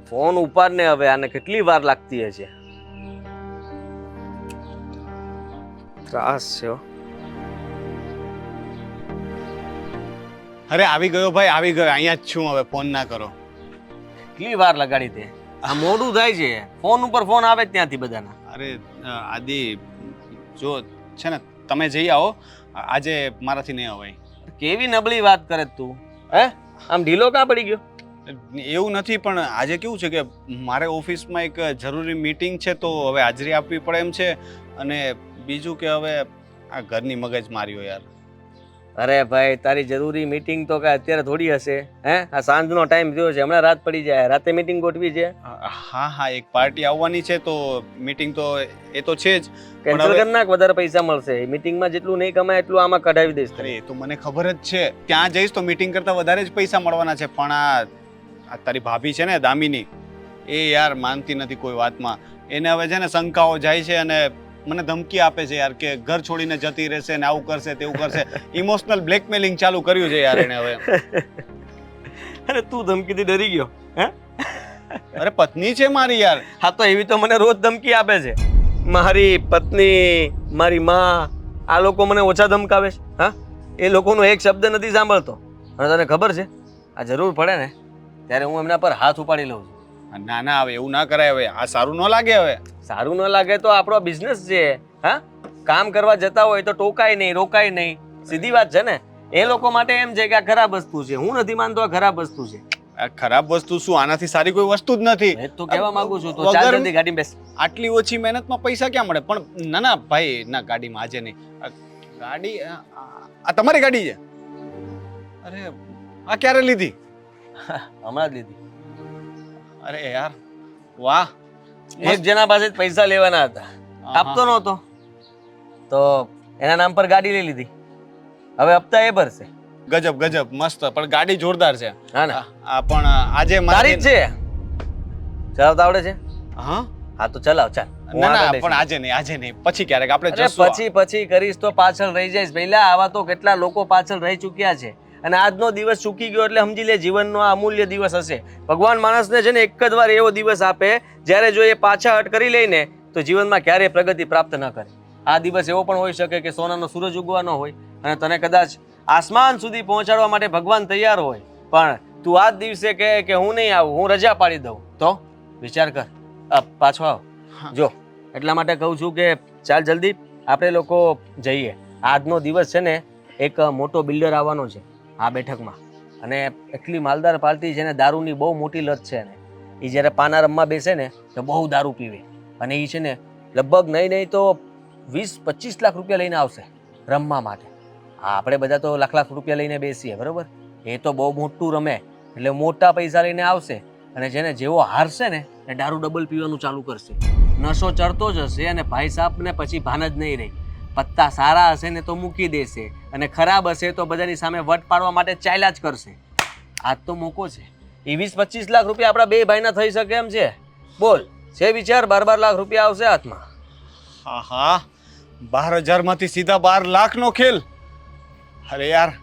Phone ઉપાડ ને હવે, આને કેટલી વાર લાગતી હશે. ત્રાસ છે હો. અરે આવી ગયો ભાઈ, આવી ગયો. અહીંયા જ છું, હવે ફોન ના કરો. કેટલી વાર લગાડી તે? આ મોડું થાય છે, ફોન ઉપર ફોન આવે જ ત્યાંથી બધાના. અરે આદિ, જો છે ને તમે જઈ આવો, આજે મારાથી નહીં અવાય. કેવી નબળી વાત કરે તું, હે? આમ ઢીલો કાં પડી ગયો? એવું નથી, પણ આજે કેવું છે કે મારે ઓફિસમાં એક જરૂરી મીટિંગ છે, તો હવે હાજરી આપવી પડે એમ છે. અને બીજું કે હવે આ ઘરની મગજ માર્યો યાર. અરે ભાઈ, તારી જરૂરી મીટિંગ તો કાંઈ અત્યારે થોડી હશે, હે? આ સાંજનો ટાઈમ થયો છે, હમણાં રાત પડી જાય, રાતે મીટિંગ ગોઠવી છે. હા હા, એક પાર્ટી આવવાની છે, તો મીટિંગ તો એ તો છે જ. કેન્સલ કરી નાખ, વધારે પૈસા મળશે. મીટિંગમાં જેટલું નહીં કમાય એટલું આમાં કઢાવી દઈશ. અરે એ તો મને ખબર જ છે, ત્યાં જઈશ તો મીટિંગ કરતા વધારે જ પૈસા મળવાના છે. પણ આ તારી ભાભી છે ને દામિની, એ યાર માનતી નથી કોઈ વાતમાં. એને હવે છે ને શંકાઓ જાય છે અને મને ધમકી આપે છે યાર કે ઘર છોડીને જતી રહેશે ને આવું કરશે તેવું કરશે. ઇમોશનલ બ્લેકમેલિંગ ચાલુ કર્યું છે યાર એને હવે. અરે તું ધમકીથી ડરી ગયો, હે? અરે પત્ની છે મારી યાર. હા તો એવી તો મને રોજ ધમકી આપે છે. મારી પત્ની, મારી માં, આ લોકો મને ઓછા ધમકાવે છે. હા, એ લોકોનો એક શબ્દ નથી સાંભળતો. અને તને ખબર છે, આ જરૂર પડે ને ત્યારે હું એમના પર હાથ ઉપાડી લઉં છું. ના ના, હવે એવું ના કરાય. હવે આ સારું ન લાગે. હવે સારું ન લાગે તો આપણો બિઝનેસ છે. હા, કામ કરવા જતા હોય તો ટોકાય નહીં, રોકાય નહીં. સીધી વાત છે ને. એ લોકો માટે એમ છે કે આ ખરાબ વસ્તુ છે. હું નથી માનતો આ ખરાબ વસ્તુ છે. આ ખરાબ વસ્તુ શું? આનાથી સારી કોઈ વસ્તુ જ નથી. એ તો કહેવા માંગુ છું. તો ચાલ જલ્દી ગાડી બેસ. આટલી ઓછી મહેનતમાં પૈસા ક્યાં મળે? પણ ના ના ભાઈ, ના ગાડીમાં આજે નહીં. ગાડી આ તમારી ગાડી છે? અરે આ ક્યારે લીધી? હમણાં જ લીધી. અરે યાર વાહ. એક જણા પાસે જ પૈસા લેવાના હતા, આપતો નહોતો, તો એના નામ પર ગાડી લઈ લીધી. હવે હપ્તા એ ભરશે. ગજબ ગજબ, મસ્ત. પણ ગાડી જોરદાર છે. હા ને? આ પણ આજે તારી જ છે. ચલાવતા આવડે છે? હા હા તો ચલાવ, ચાલ. ના ના, પણ આજે નહીં, આજે નહીં, પછી ક્યારેક આપણે જશું. પછી કરીશ તો પાછળ રહી જઈશ. પહેલા આવા તો કેટલા લોકો પાછળ રહી ચૂક્યા છે. અને આજનો દિવસ ચૂકી ગયો એટલે સમજી લે જીવનનો આ અમૂલ્ય દિવસ હશે. ભગવાન માણસને છે ને એક જ વાર એવો દિવસ આપે જ્યારે જો એ પાછા હટ કરી લઈને તો જીવનમાં ક્યારેય પ્રગતિ પ્રાપ્ત ન કરે. આ દિવસ એવો પણ હોઈ શકે કે સોનાનો સૂરજ ઉગવાનો હોય અને તને કદાચ આસમાન સુધી પહોંચાડવા માટે ભગવાન તૈયાર હોય, પણ તું આ જ દિવસે કહે કે હું નહીં આવું, હું રજા પાડી દઉં, તો વિચાર કર. પાછો આવ. જો એટલા માટે કહું છું કે ચાલ જલ્દી આપણે લોકો જઈએ. આજનો દિવસ છે ને એક મોટો બિલ્ડર આવવાનો છે આ બેઠકમાં, અને એટલી માલદાર પાર્ટી છે ને, દારૂની બહુ મોટી લત છે ને. એ જ્યારે પાના રમવા બેસે ને તો બહુ દારૂ પીવે, અને એ છે ને લગભગ નહીં તો 20-25 લાખ રૂપિયા લઈને આવશે રમવા માટે. આપણે બધા તો લાખ રૂપિયા લઈને બેસીએ, બરોબર? એ તો બહુ મોટું રમે એટલે મોટા પૈસા લઈને આવશે, અને જેને જેવો હારશે ને એ દારૂ ડબલ પીવાનું ચાલુ કરશે. નશો ચડતો જ હશે અને ભાઈ સાહેબને પછી ભાન જ નહીં રહી. પત્તા સારા હશે ને તો મૂકી દેશે, અને ખરાબ હશે તો બધાની સામે વટ પાડવા માટે ચાલ્યા જ કરશે. આજ તો મોકો છે. એ 20-25 લાખ રૂપિયા આપણા બે ભાઈના થઈ શકે એમ છે. બોલ, છે વિચાર? 12 લાખ રૂપિયા આવશે હાથમાં. હા હા, 12,000 માંથી સીધા 12 લાખનો ખેલ. અરે યાર,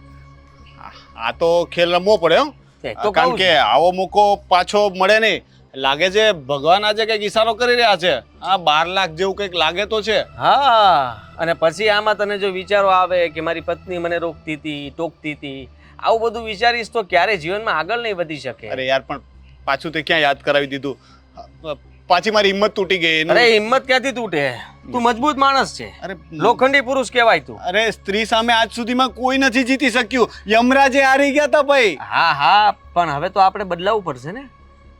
આ તો ખેલ રમવો પડે હો. કારણ કે આવો મોકો પાછો મળે નહીં. લાગે છે ભગવાન આજે કઈક ઈશારો કરી રહ્યા છે. આ 12 લાખ જેવું કઈક લાગે તો છે. હા, અને પછી આમાં તને જો વિચારો આવે કે મારી પત્ની મને રોકતી હતી, ટોકતી હતી, આવું બધું વિચારીશ તો ક્યારે જીવનમાં આગળ નહીં વધી શકે. અરે યાર, પણ પાછું તે ક્યાં યાદ કરાવી દીધું? પાછી મારી હિંમત તૂટી ગઈ. અરે હિંમત ક્યાંથી તૂટે? તું મજબૂત માણસ છે. અરે લોખંડી પુરુષ કહેવાય તું. અરે સ્ત્રી સામે આજ સુધીમાં કોઈ નથી જીતી શક્યું. યમરાજે હારી ગયા હતા ભાઈ. હા, પણ હવે તો આપણે બદલાવવું પડશે ને.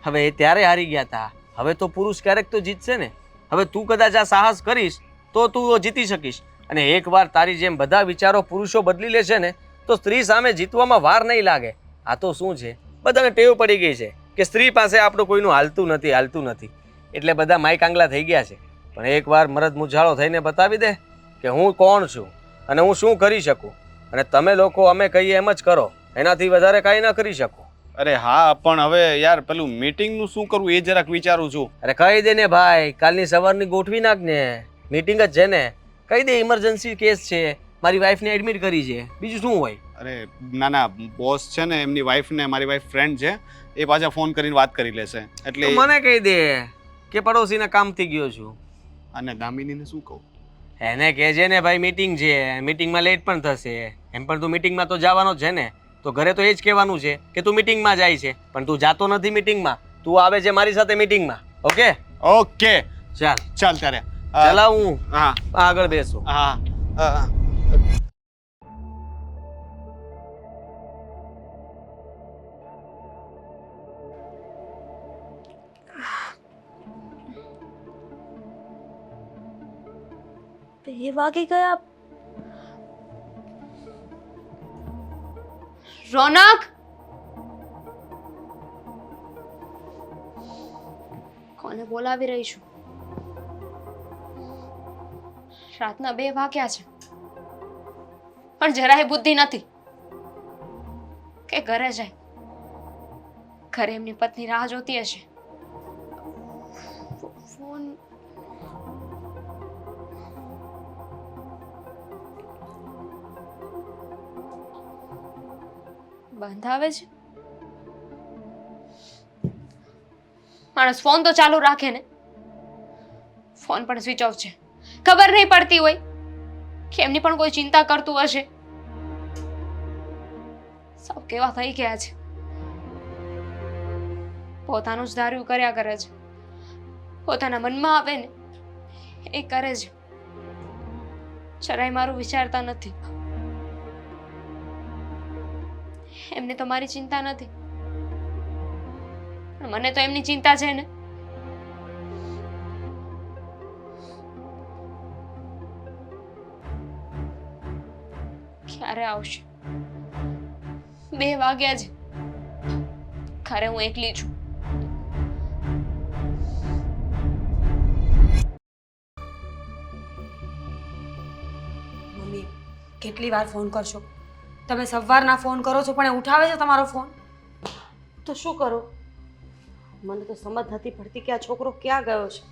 હવે એ ત્યારે હારી ગયા હતા, હવે તો પુરુષ ક્યારેક તો જીતશે ને. હવે તું કદાચ આ સાહસ કરીશ તો તું જીતી શકીશ. અને એકવાર તારી જેમ બધા વિચારો પુરુષો બદલી લેશે ને તો સ્ત્રી સામે જીતવામાં વાર નહીં લાગે. આ તો શું છે, બધાને ટેવ પડી ગઈ છે કે સ્ત્રી પાસે આપણું કોઈનું હાલતું નથી, એટલે બધા માઈક આંગલા થઈ ગયા છે. પણ એકવાર મરદ મુજાળો થઈને બતાવી દે કે હું કોણ છું અને હું શું કરી શકું, અને તમે લોકો અમે કહીએ એમ જ કરો, એનાથી વધારે કાંઈ ન કરી શકો. અરે હા, પણ હવે યાર પેલું મીટિંગ નું શું કરવું એ જરાક વિચારું છું. અરે કહી દે ને ભાઈ, કાલની સવારની ગોઠવી નાખ ને. મીટિંગ જ છે ને, કહી દે ઇમરજન્સી કેસ છે, મારી વાઈફને એડમિટ કરી છે, બીજું શું હોય. અરે ના ના, બોસ છે ને એમની વાઈફને, મારી વાઈફ ફ્રેન્ડ છે, એ પાછા ફોન કરીને વાત કરી લેશે એટલે તો મને કહી દે કે પડોશીના કામથી ગયો છું. અને દામિનીને શું કહું? એને કહેજે ને ભાઈ મીટિંગ છે, મીટિંગમાં લેટ પણ થશે. એમ પણ તું મીટિંગમાં તો જવાનો જ છે ને, તો ઘરે તો એ જ કહેવાનું છે કે તું મીટિંગમાં જાય છે, પણ તું જાતો નથી મીટિંગમાં, તું આવે છે મારી સાથે મીટિંગમાં. ઓકે ઓકે ચાલ ચાલ ત્યારે ચલાવ, હું હા આગળ બેસું. હા અ, એ વાગી ગયા. રોનક, કોને બોલાવી રહી છું? રાતના 2 વાગ્યા છે, પણ જરાય બુદ્ધિ નથી કે ઘરે જાય. ઘરે એમની પત્ની રાહ જોતી હશે. ફોન બંધ આવે છે. માણસ ફોન તો ચાલુ રાખે ને, ફોન પણ સ્વિચ ઓફ છે. ખબર નહીં પડતી હોય કે એમની પણ કોઈ ચિંતા કરતું હશે. સૌ કેવા થઈ ગયા છે, પોતાનું જ ધાર્યું કર્યા કરે છે, પોતાના મનમાં આવે ને એ કરે છે, જરાય મારું વિચારતા નથી. એમને તો મારી ચિંતા નથી, પણ મને તો એમની ચિંતા છે ને. ક્યારે આવશે? 2 વાગ્યા છે, ઘરે હું એકલી છું. મમ્મી, કેટલી વાર ફોન કરશો? તમે સવારના ફોન કરો છો પણ એ ઉઠાવે છે તમારો ફોન? તો શું કરું? મને તો સમજ નથી પડતી કે આ છોકરો ક્યાં ગયો છે.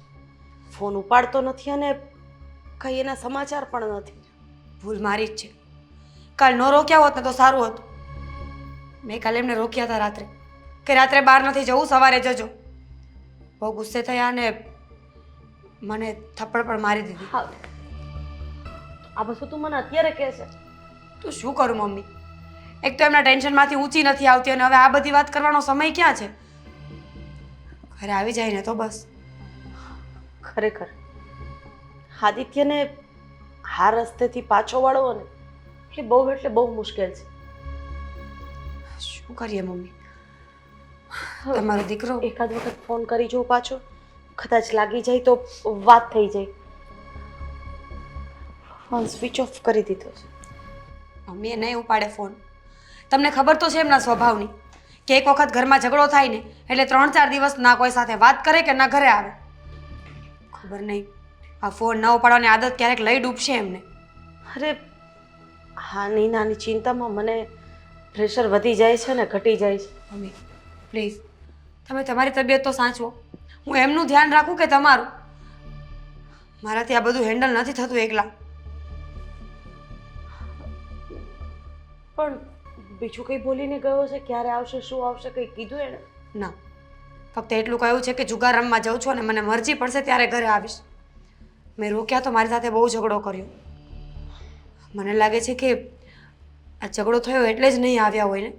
ફોન ઉપાડતો નથી અને કઈ એના સમાચાર પણ નથી. ભૂલ મારી જ છે. કાલ ન રોક્યા હોત ને તો સારું હતું. મેં કાલે એમને રોક્યા હતા રાત્રે કે રાત્રે બહાર નથી જવું, સવારે જજો. બહુ ગુસ્સે થયા અને મને થપ્પડ પણ મારી દીધી. હા, આ બધું તું મને અત્યારે કહે છે? તો શું કરું મમ્મી? એક તો એમના ટેન્શનમાંથી ઊંચી નથી આવતી અને હવે આ બધી વાત કરવાનો સમય ક્યાં છે? ઘરે આવી જાય ને તો બસ. ખરેખર આદિત્યને આ રસ્તેથી પાછો વાળવો ને એ બહુ એટલે બહુ મુશ્કેલ છે. શું કરીએ મમ્મી? તમારો દીકરો એકાદ વખત ફોન કરી જો પાછો, કદાચ લાગી જાય તો વાત થઈ જાય. ફોન સ્વિચ ઓફ કરી દીધો છે. મમ્મી એ નહીં ઉપાડે ફોન. તમને ખબર તો છે એમના સ્વભાવની કે એક વખત ઘરમાં ઝઘડો થાય ને એટલે 3-4 દિવસ ના કોઈ સાથે વાત કરે કે ના ઘરે આવે. ખબર નહીં આ ફોન ન ઉપાડવાની આદત ક્યારેક લઈ ડૂબશે એમને. અરે નાની નાની ચિંતામાં મને પ્રેશર વધી જાય છે ને ઘટી જાય છે. મમ્મી પ્લીઝ તમે તમારી તબિયત તો સાચવો. હું એમનું ધ્યાન રાખું કે તમારું? મારાથી આ બધું હેન્ડલ નથી થતું એકલા. પણ બીજું કંઈ બોલીને ગયો છે? ક્યારે આવશે, શું આવશે, કંઈ કીધું એણે? ના, ફક્ત એટલું કહ્યું છે કે જુગાર રમવા જાઉં છું અને મને મરજી પડશે ત્યારે ઘરે આવીશ. મેં રોક્યા તો મારી સાથે બહુ ઝઘડો કર્યો. મને લાગે છે કે આ ઝઘડો થયો એટલે જ નહીં આવ્યા હોય ને.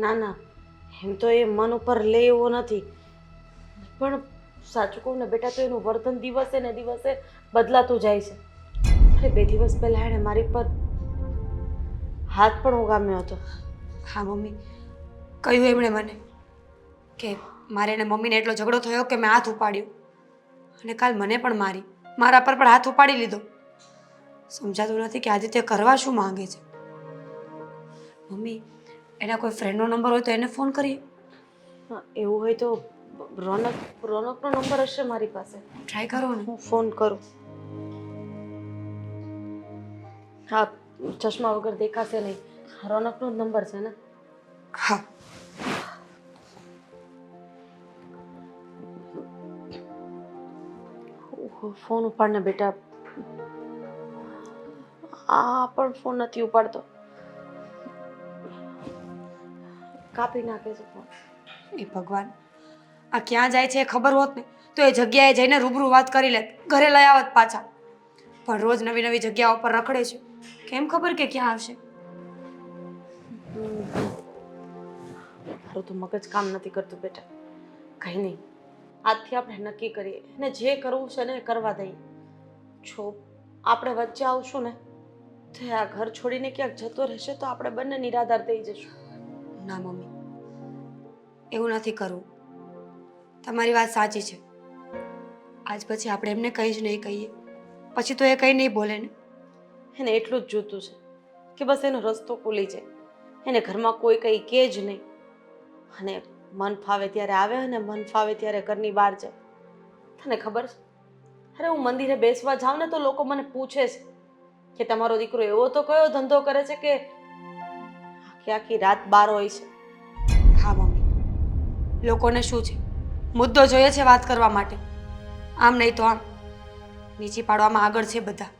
ના ના, એમ તો એ મન ઉપર લે એવો નથી, પણ સાચું કહું ને બેટા તો એનું વર્તન દિવસે ને દિવસે બદલાતું જાય છે. અરે 2 દિવસ પહેલા એણે મારી પર હાથ પણ ઉગામ્યો હતો. હા મમ્મી, કહ્યું એમણે મને કે મારે એને મમ્મીને એટલો ઝઘડો થયો કે મેં હાથ ઉપાડ્યો અને કાલ મને પણ મારી, મારા પર પણ હાથ ઉપાડી લીધો. સમજાતું નથી કે આદિત્ય કરવા શું માંગે છે. મમ્મી, એના કોઈ ફ્રેન્ડનો નંબર હોય તો એને ફોન કરીએ. હા, એવું હોય તો રોનકનો નંબર હશે મારી પાસે, ટ્રાય કરો ને. હું ફોન કરું. હા, ચશ્મા વગર દેખાશે નહીં. રોનકનો જ નંબર છે ને? હા. ફોન ઉપાડને બેટા. આ પણ ફોન નથી ઉપાડતો. કાપી નાખે છે ફોન. એ ભગવાન, આ ક્યાં જાય છે એ ખબર હોત ને તો એ જગ્યાએ જઈને રૂબરૂ વાત કરી લેત, ઘરે લઈ આવત પાછા. પણ રોજ નવી નવી જગ્યાઓ પર રખડે છે, કેમ ખબર કે ક્યાં આવશે? મારું તો મગજ કામ નથી કરતું બેટા. કંઈ નહીં, આજથી આપણે નક્કી કરીએ ને જે કરવું છે ને એ કરવા દઈએ. જો આપણે વચ્ચે આવશું ને તો આ ઘર છોડીને ક્યાંક જતો રહેશે તો આપણે બંને નિરાધાર થઈ જશું. ના મમ્મી, એવું નથી કરવું. તમારી વાત સાચી છે. આજ પછી આપણે એમને કંઈ જ નહીં કહીએ, પછી તો એ કંઈ નહીં બોલે ને. એને એટલું જ જોતું છે કે બસ એનો રસ્તો ખુલી જાય, એને ઘરમાં કોઈ કંઈ કહે જ નહીં, અને મન ફાવે ત્યારે આવે અને મન ફાવે ત્યારે ઘરની બહાર જાય. તને ખબર છે, અરે હું મંદિરે બેસવા જાઉં ને તો લોકો મને પૂછે છે કે તમારો દીકરો એવો તો કયો ધંધો કરે છે કે આખી આખી રાત બહાર હોય છે. હા મમ્મી, લોકોને શું છે, મુદ્દો જોઈએ છે વાત કરવા માટે. આમ નહીં તો આમ નીચી પાડવામાં આગળ છે બધા.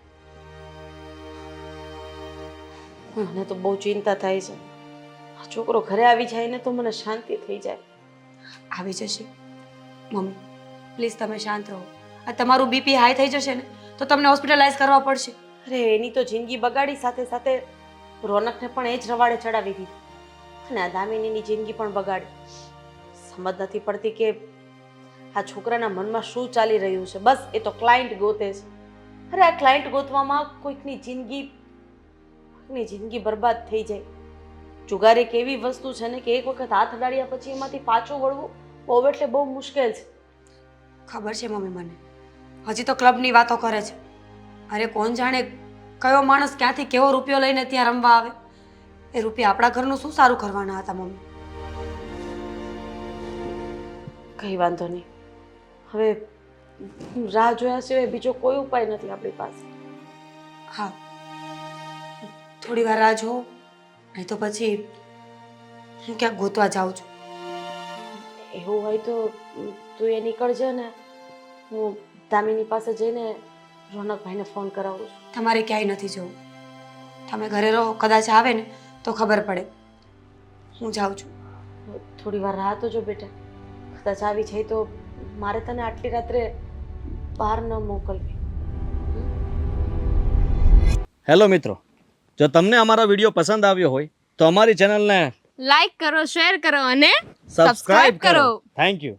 મને તો બહુ ચિંતા થાય છે. આ છોકરો ઘરે આવી જાય ને તો મને શાંતિ થઈ જાય. આવી જશે મમ્મી, પ્લીઝ તમે શાંત રહો. આ તમારું બીપી હાઈ થઈ જશે ને તો તમને હોસ્પિટલાઇઝ કરવા પડશે. અરે એની તો જિંદગી બગાડી, સાથે સાથે રોનકને પણ એ જ રવાડે ચડાવી દીધી, અને આ દામિનીની જિંદગી પણ બગાડી. સમજ નથી પડતી કે આ છોકરાના મનમાં શું ચાલી રહ્યું છે. બસ એ તો ક્લાયન્ટ ગોતે છે. અરે આ ક્લાયન્ટ ગોતવામાં કોઈકની જિંદગી બરબાદ થઈ જાય. જુગાર એક એવી વસ્તુ છે ને કે એક વખત હાથ અડાડ્યા પછી એમાંથી પાછું વળવું બહુ એટલે બહુ મુશ્કેલ છે. ખબર છે મમ્મી મને, હજી તો ક્લબની વાતો કરે છે. અરે કોણ જાણે કયો માણસ ક્યાંથી કેવો રૂપિયો લઈને ત્યાં રમવા આવે. એ રૂપિયા આપણા ઘરનું શું સારું કરવાના હતા મમ્મી? કંઈ વાંધો નહીં, હવે રાહ જોયા સિવાય બીજો કોઈ ઉપાય નથી આપણી પાસે. હા, થોડી વાર રાહ જુઓ, નહીં તો પછી હું ક્યાંક ગોતવા જાઉં છું. એવું હોય તો તું એ નીકળજે ને હું દામિની પાસે જઈને રોનકભાઈને ફોન કરાવું છું. તમારે ક્યાંય નથી જવું, તમે ઘરે રહો, કદાચ આવે ને તો ખબર પડે. હું જાઉં છું. થોડી વાર રાહ તો જો બેટા, કદાચ આવી જાય તો મારે તને આટલી રાત્રે બહાર ન મોકલવી. હેલો મિત્રો, જો તમને અમારો વિડીયો પસંદ આવ્યો હોય તો અમારી ચેનલને લાઈક કરો, શેર કરો અને સબસ્ક્રાઇબ કરો. Thank you.